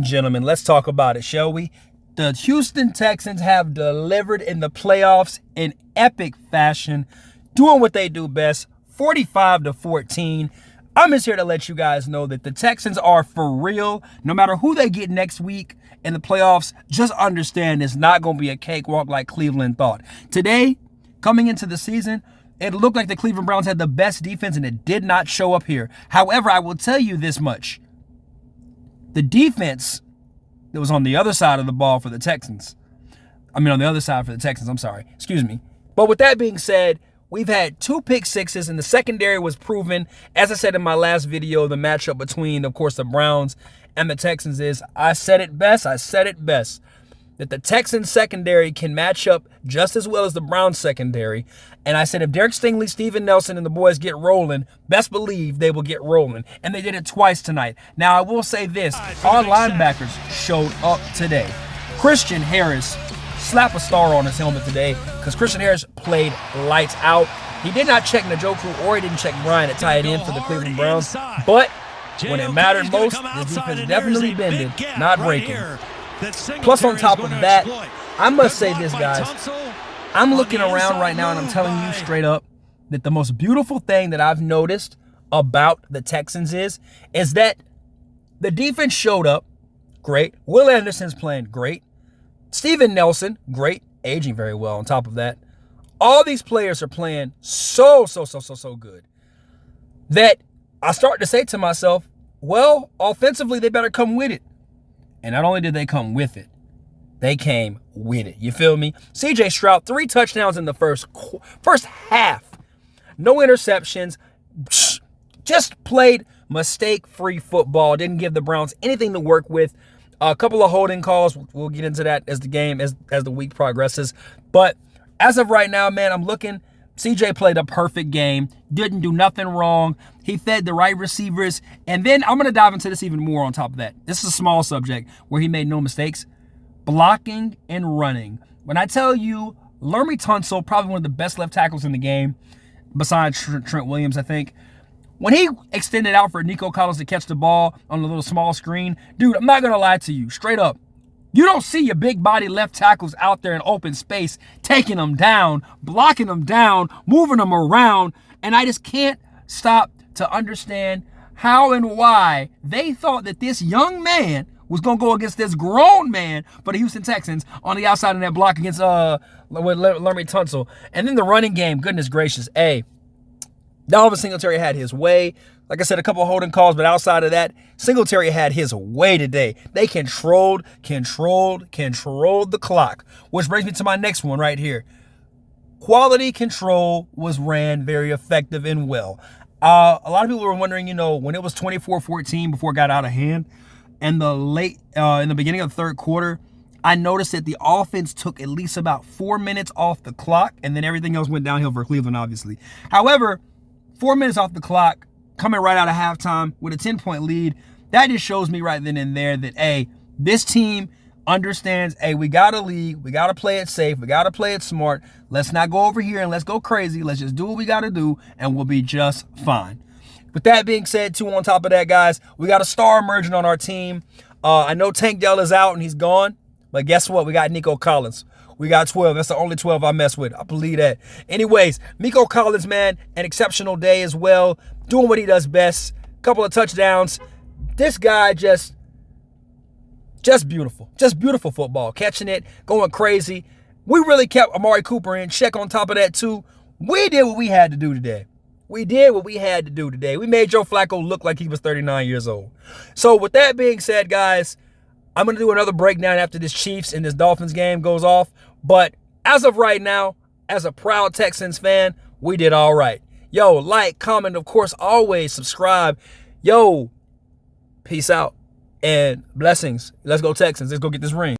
Gentlemen, let's talk about it, shall we? The Houston Texans have delivered in the playoffs in epic fashion, doing what they do best, 45-14. I'm just here to let you guys know that the Texans are for real. No matter who they get next week in the playoffs, just understand it's not going to be a cakewalk like Cleveland thought. Today, coming into the season, it looked like the Cleveland Browns had the best defense, and it did not show up here. However, I will tell you this much. The defense that was on the other side of the ball for the Texans. On the other side for the Texans, excuse me. But with that being said, we've had 2 pick sixes, and the secondary was proven. As I said in my last video, the matchup between, of course, the Browns and the Texans is, I said it best, that the Texans secondary can match up just as well as the Browns secondary. And I said if Derek Stingley, Steven Nelson, and the boys get rolling, best believe they will get rolling. And they did it twice tonight. Now, I will say this. Our linebackers showed up today. Christian Harris, slap a star on his helmet today because Christian Harris played lights out. He did not check Njoku or he didn't check Brian at tight end for the Cleveland Browns. But when it mattered most, the defense definitely bended, not breaking. Plus, on top of that, I must say this, guys. I'm looking around right now, and I'm telling you straight up that the most beautiful thing that I've noticed about the Texans is that the defense showed up, great. Will Anderson's playing great. Steven Nelson, great, aging very well on top of that. All these players are playing so good that I start to say to myself, well, offensively, they better come with it. And not only did they come with it, they came with it. You feel me? C.J. Stroud, 3 touchdowns in the first half. No interceptions. Just played mistake-free football. Didn't give the Browns anything to work with. A couple of holding calls. We'll get into that as the week progresses. But as of right now, man, I'm looking. CJ played a perfect game. Didn't do nothing wrong. He fed the right receivers. And then I'm going to dive into this even more on top of that. This is a small subject where he made no mistakes. Blocking and running. When I tell you, Laremy Tunsil, probably one of the best left tackles in the game, besides Trent Williams, I think. When he extended out for Nico Collins to catch the ball on a little small screen, dude, I'm not going to lie to you, straight up. You don't see your big body left tackles out there in open space, taking them down, blocking them down, moving them around. And I just can't stop to understand how and why they thought that this young man was going to go against this grown man for the Houston Texans on the outside of that block against Laremy Tunsil. And then the running game, goodness gracious. Dalvin Singletary had his way. Like I said, a couple of holding calls, but outside of that, Singletary had his way today. They controlled the clock, which brings me to my next one right here. Quality control was ran very effective and well. A lot of people were wondering, when it was 24-14 before it got out of hand, and in the beginning of the third quarter, I noticed that the offense took at least about 4 minutes off the clock, and then everything else went downhill for Cleveland, obviously. However, 4 minutes off the clock, coming right out of halftime with a 10-point lead, that just shows me right then and there that, this team understands, we got to lead, we got to play it safe, we got to play it smart. Let's not go over here and let's go crazy. Let's just do what we got to do, and we'll be just fine. With that being said, too, on top of that, guys, we got a star emerging on our team. I know Tank Dell is out and he's gone, but guess what? We got Nico Collins. We got 12. That's the only 12 I mess with. I believe that. Anyways, Nico Collins, man, an exceptional day as well. Doing what he does best. Couple of touchdowns. This guy just beautiful. Just beautiful football. Catching it, going crazy. We really kept Amari Cooper in check on top of that, too. We did what we had to do today. We made Joe Flacco look like he was 39 years old. So with that being said, guys, I'm going to do another breakdown after this Chiefs and this Dolphins game goes off. But as of right now, as a proud Texans fan, we did all right. Yo, like, comment, of course, always subscribe. Yo, peace out and blessings. Let's go Texans. Let's go get this ring.